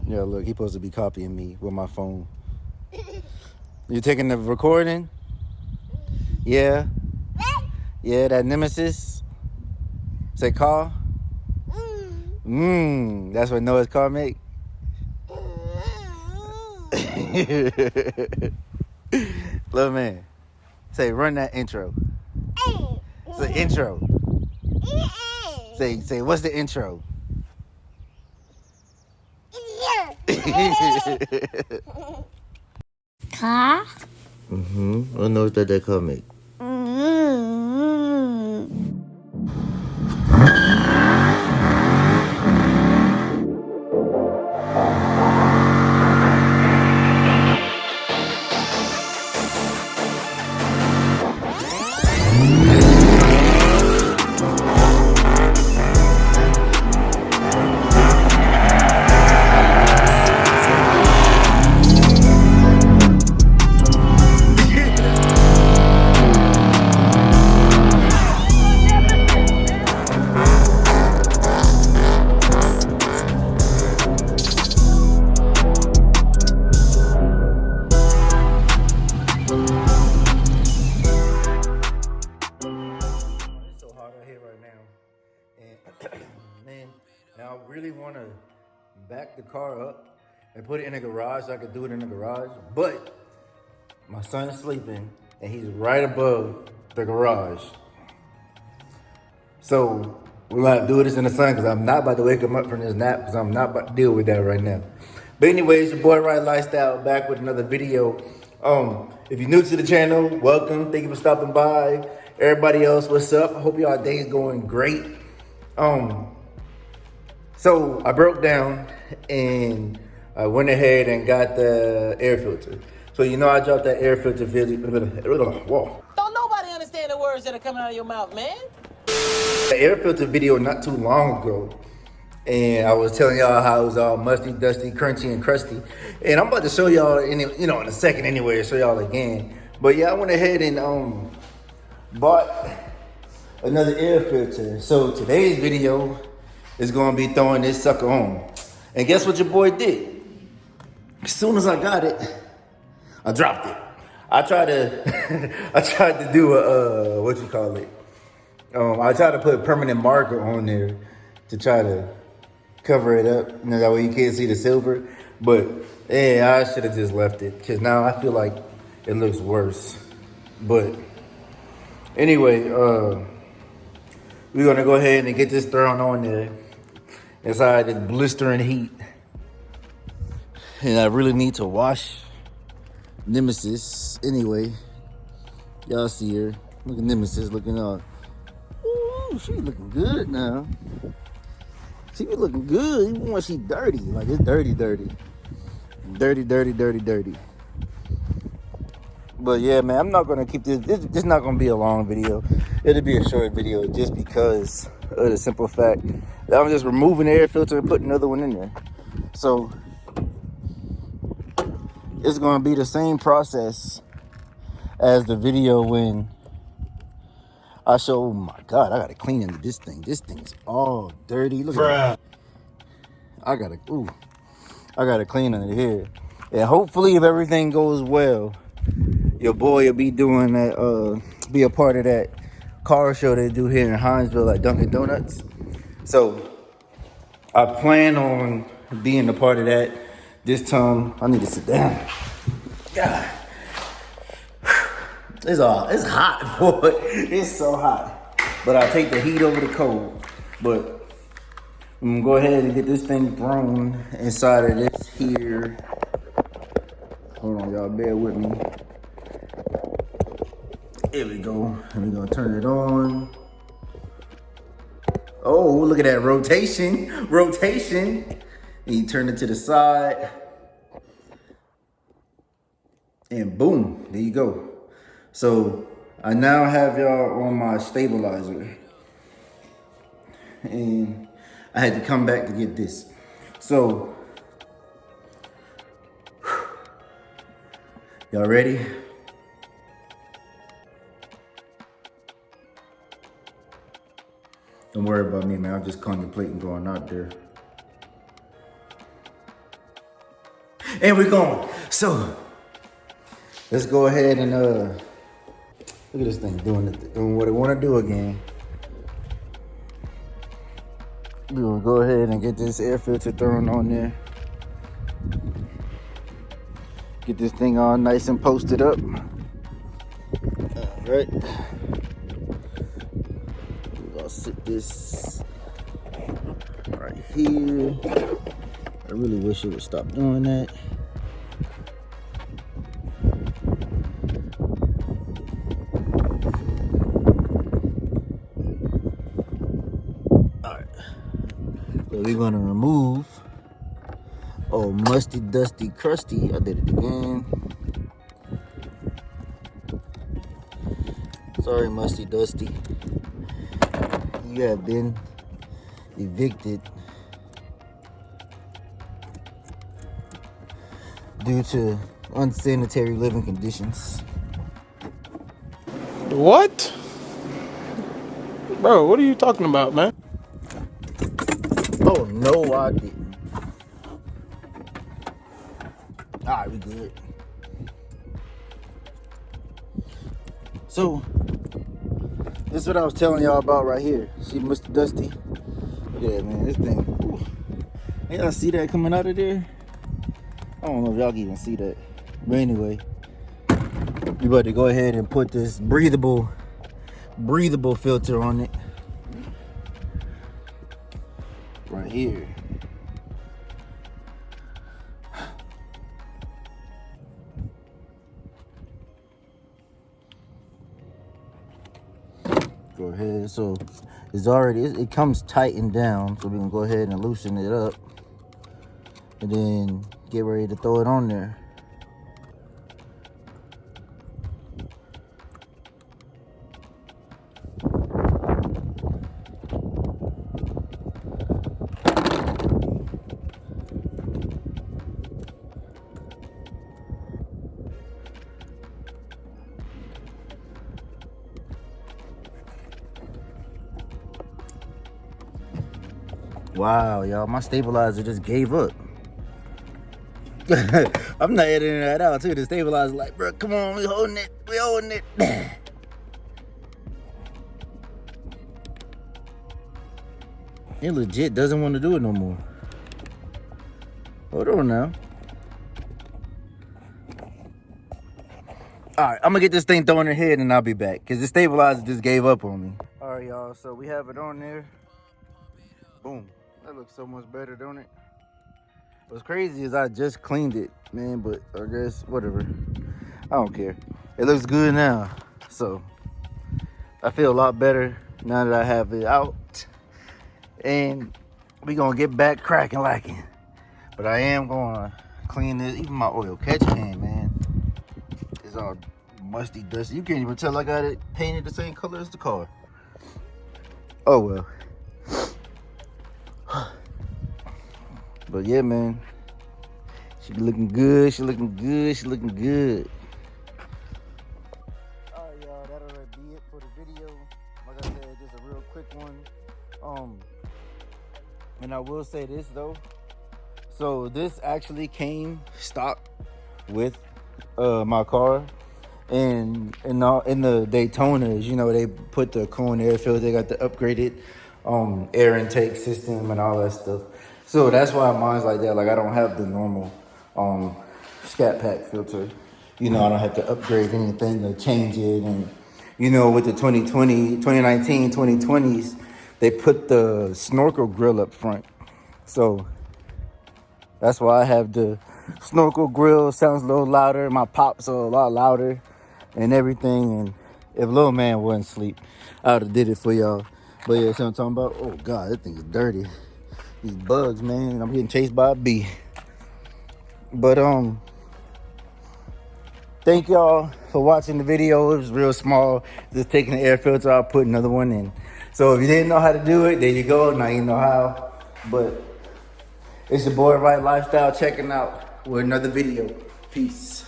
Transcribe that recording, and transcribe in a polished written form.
Yeah, look, he supposed to be copying me with my phone. You taking the recording? Yeah. Yeah, that Nemesis. Say call. That's what Noah's car make. Little man. Say run that intro. Say intro. Say what's the intro? Car? I know what that car make. Man, now I really want to back the car up and put it in the garage so I could do it in the garage. But my son's sleeping and he's right above the garage. So we're going to do this in the sun because I'm not about to wake him up from this nap because I'm not about to deal with that right now. But anyways, your boy Right Lifestyle back with another video. If you're new to the channel, welcome. Thank you for stopping by. Everybody else, what's up? I hope y'all day is going great. So I broke down and I went ahead and got the air filter. So you know I dropped that air filter video. Whoa. Don't nobody understand the words that are coming out of your mouth, man. The air filter video not too long ago. And I was telling y'all how it was all musty, dusty, crunchy, and crusty. And I'm about to show y'all in a second anyway, show y'all again. But yeah, I went ahead and bought another air filter. So today's video is gonna be throwing this sucker on. And guess what your boy did? As soon as I got it, I dropped it. I tried to do a what you call it? I tried to put a permanent marker on there to try to cover it up. That way you can't see the silver. But yeah, I should have just left it because now I feel like it looks worse. But anyway, we're gonna go ahead and get this thrown on there inside this blistering heat. And I really need to wash Nemesis. Anyway, y'all see her. Look at Nemesis looking all. Ooh, she looking good now. She be looking good even when she dirty. Like it's dirty. Dirty. But yeah, man, I'm not gonna keep this. This not gonna be a long video. It'll be a short video just because of the simple fact that I'm just removing the air filter and putting another one in there. So it's gonna be the same process as the video when I show. Oh my God, I gotta clean into this thing. This thing is all dirty. Look at that. I gotta clean under here. And hopefully, if everything goes well, your boy will be doing that, be a part of that car show they do here in Hinesville at Dunkin' Donuts. So I plan on being a part of that. This time, I need to sit down. God. It's hot, boy. It's so hot. But I'll take the heat over the cold. But I'm gonna go ahead and get this thing thrown inside of this here. Hold on, y'all, bear with me. Here we go. And we're gonna turn it on. Oh, look at that rotation. And you turn it to the side. And boom, there you go. So I now have y'all on my stabilizer. And I had to come back to get this. So, y'all ready? Don't worry about me, man. I'm just contemplating going out there. And we're going. So let's go ahead and look at this thing doing what I want to do again. We're gonna go ahead and get this air filter thrown on there. Get this thing all nice and posted up. All right. We're gonna sit this right here. I really wish it would stop doing that. All right. So we're gonna remove. Oh, musty, dusty, crusty. I did it again. Sorry, musty, dusty. You have been evicted due to unsanitary living conditions. What? Bro, what are you talking about, man? Oh, no, I didn't. All right, we good. So, this is what I was telling y'all about right here. See Mr. Dusty? Yeah, man, this thing. Ooh. Y'all see that coming out of there? I don't know if y'all can even see that. But anyway, you about to go ahead and put this breathable filter on it. Right here. Go ahead. So it comes tightened down. So we're gonna go ahead and loosen it up. And then get ready to throw it on there. Wow, y'all, my stabilizer just gave up. I'm not editing that out too. The stabilizer like, bro, come on, we holding it. It legit doesn't want to do it no more. Hold on now. All right, I'm gonna get this thing thrown in the head and I'll be back because the stabilizer just gave up on me. All right, y'all, so we have it on there. Boom. That looks so much better, don't it? What's crazy is I just cleaned it, man, but I guess whatever. I don't care. It looks good now. So I feel a lot better now that I have it out. And we gonna get back cracking lacking. But I am gonna clean this, even my oil catch can, man. It's all musty, dusty. You can't even tell I got it painted the same color as the car. Oh well. But yeah, man, she looking good. She looking good. She looking good. All right, y'all, that'll be it for the video. Like I said, just a real quick one. And I will say this though. So this actually came stock with my car, and in the Daytonas, you know, they put the cone air filter. They got the upgraded air intake system and all that stuff. So that's why mine's like that. Like I don't have the normal scat pack filter. You know, I don't have to upgrade anything to change it. And you know, with the 2019, 2020s, they put the snorkel grill up front. So that's why I have the snorkel grill. Sounds a little louder. My pops are a lot louder and everything. And if little man wasn't asleep, I would have did it for y'all. But yeah, see what I'm talking about? Oh God, that thing is dirty. These bugs, man. I'm getting chased by a bee. But thank y'all for watching the video. It was real small. Just taking the air filter out, put another one in. So if you didn't know how to do it, there you go. Now you know how. But it's your boy Right Lifestyle checking out with another video. Peace.